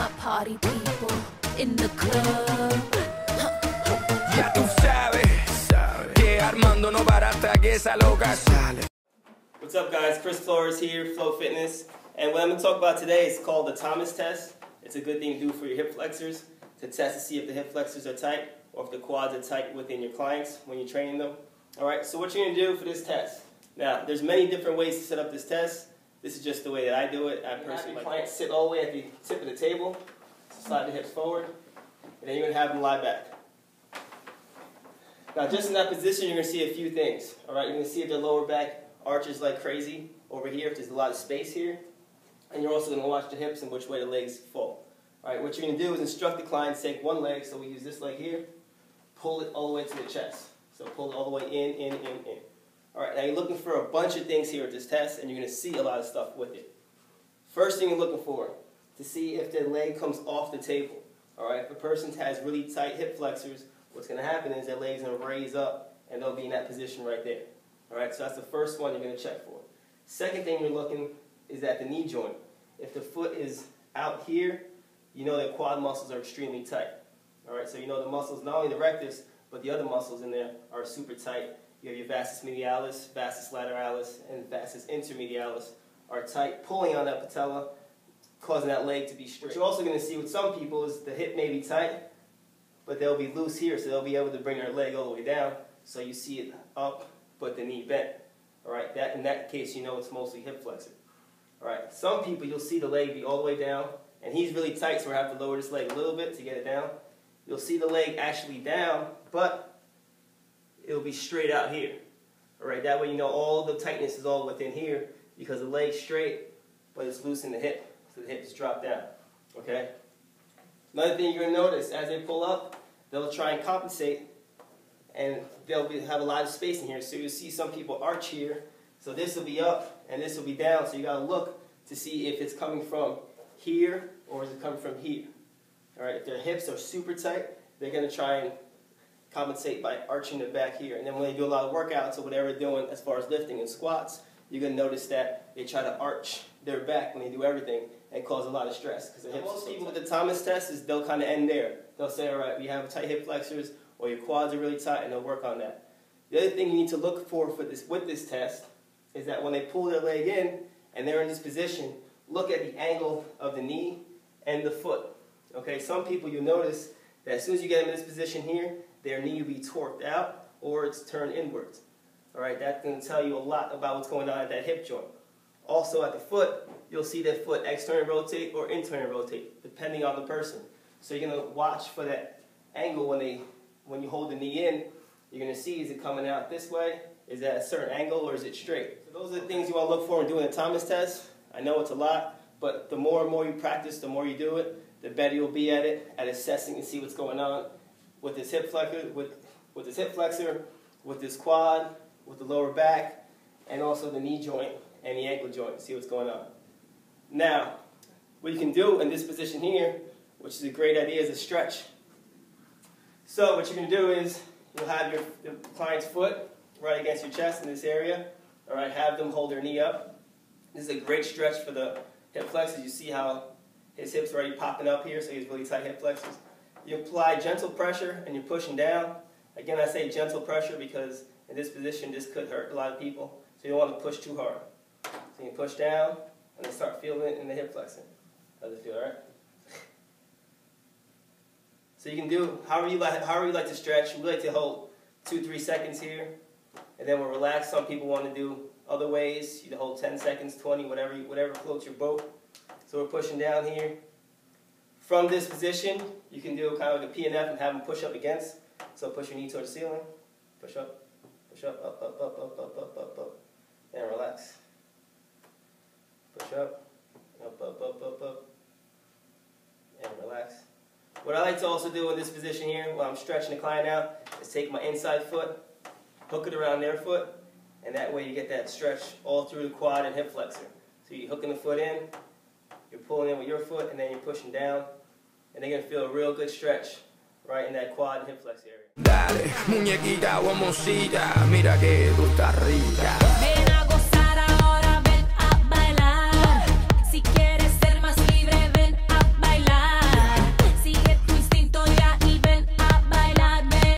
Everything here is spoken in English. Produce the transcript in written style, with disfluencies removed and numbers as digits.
my party people in the club. Ya tú sabes que Armando no para hasta que esa loca sale. What's up, guys? Chris Flores here, FLO Fitness, and what I'm going to talk about today is called the Thomas test. It's a good thing to do for your hip flexors, to test to see if the hip flexors are tight or if the quads are tight within your clients when you're training them. Alright, so what you're going to do for this test. Now, there's many different ways to set up this test. This is just the way that I do it. I personally like clients sit all the way at the tip of the table, slide the hips forward, and then you're going to have them lie back. Now, just in that position, you're going to see a few things. Alright, you're going to see if their lower back arches like crazy over here, if there's a lot of space here. And you're also going to watch the hips and which way the legs fall. Alright, what you're going to do is instruct the client to take one leg, so we use this leg here, pull it all the way to the chest. So pull it all the way in. Alright, now you're looking for a bunch of things here at this test, and you're going to see a lot of stuff with it. First thing you're looking for, to see if their leg comes off the table. Alright, if a person has really tight hip flexors, what's going to happen is their leg's going to raise up, and they'll be in that position right there. Alright, so that's the first one you're going to check for. Second thing you're looking is at the knee joint. If the foot is out here, you know that quad muscles are extremely tight. Alright, so you know the muscles, not only the rectus, but the other muscles in there are super tight. You have your vastus medialis, vastus lateralis, and vastus intermedialis are tight, pulling on that patella, causing that leg to be straight. What you're also going to see with some people is the hip may be tight, but they'll be loose here, so they'll be able to bring their leg all the way down, so you see it up, but the knee bent. Alright, in that case, you know it's mostly hip flexor. Alright, some people you'll see the leg be all the way down, and he's really tight, so we have to lower this leg a little bit to get it down. You'll see the leg actually down, but it'll be straight out here. Alright, that way you know all the tightness is all within here, because the leg's straight, but it's loose in the hip, so the hip is dropped down. Okay? Another thing you're going to notice, as they pull up, they'll try and compensate, and they'll have a lot of space in here. So you'll see some people arch here, so this will be up, and this will be down, so you got to look to see if it's coming from here, or is it coming from here. Alright, if their hips are super tight, they're going to try and compensate by arching their back here. And then when they do a lot of workouts or whatever they're doing as far as lifting and squats, you're going to notice that they try to arch their back when they do everything and cause a lot of stress. Because most people with the Thomas test, is they'll kind of end there. They'll say, alright, we have tight hip flexors, or your quads are really tight, and they'll work on that. The other thing you need to look for with this test is that when they pull their leg in and they're in this position, look at the angle of the knee and the foot. Okay, some people you'll notice that as soon as you get them in this position here, their knee will be torqued out or it's turned inwards. Alright, that's going to tell you a lot about what's going on at that hip joint. Also at the foot, you'll see that foot externally rotate or internally rotate, depending on the person. So you're going to watch for that angle when you hold the knee in. You're going to see, is it coming out this way? Is that a certain angle, or is it straight? So those are the things you want to look for in doing a Thomas test. I know it's a lot, but the more and more you practice, the more you do it, the better you'll be at it, at assessing and see what's going on with this hip flexor, with this quad, with the lower back, and also the knee joint and the ankle joint, see what's going on. Now, what you can do in this position here, which is a great idea, is a stretch. So what you're going to do is you'll have your client's foot right against your chest in this area. Alright, have them hold their knee up. This is a great stretch for the hip flexors. You see how his hips are already popping up here, so he has really tight hip flexors. You apply gentle pressure and you're pushing down. Again, I say gentle pressure because in this position this could hurt a lot of people. So you don't want to push too hard. So you push down and then start feeling it in the hip flexor. How does it feel, alright? So you can do however you like to stretch. We like to hold 2-3 seconds here, and then we'll relax. Some people want to do other ways. You can hold 10 seconds, 20, whatever floats your boat. So we're pushing down here. From this position, you can do kind of like a P&F and have them push up against. So push your knee towards the ceiling. Push up, up, and relax. Push up, and relax. What I like to also do in this position here, while I'm stretching the client out, is take my inside foot, hook it around their foot, and that way you get that stretch all through the quad and hip flexor. So you're hooking the foot in, you're pulling in with your foot, and then you're pushing down, and they're going to feel a real good stretch right in that quad and hip flex area. Dale, muñequita o mira que tú estás rica.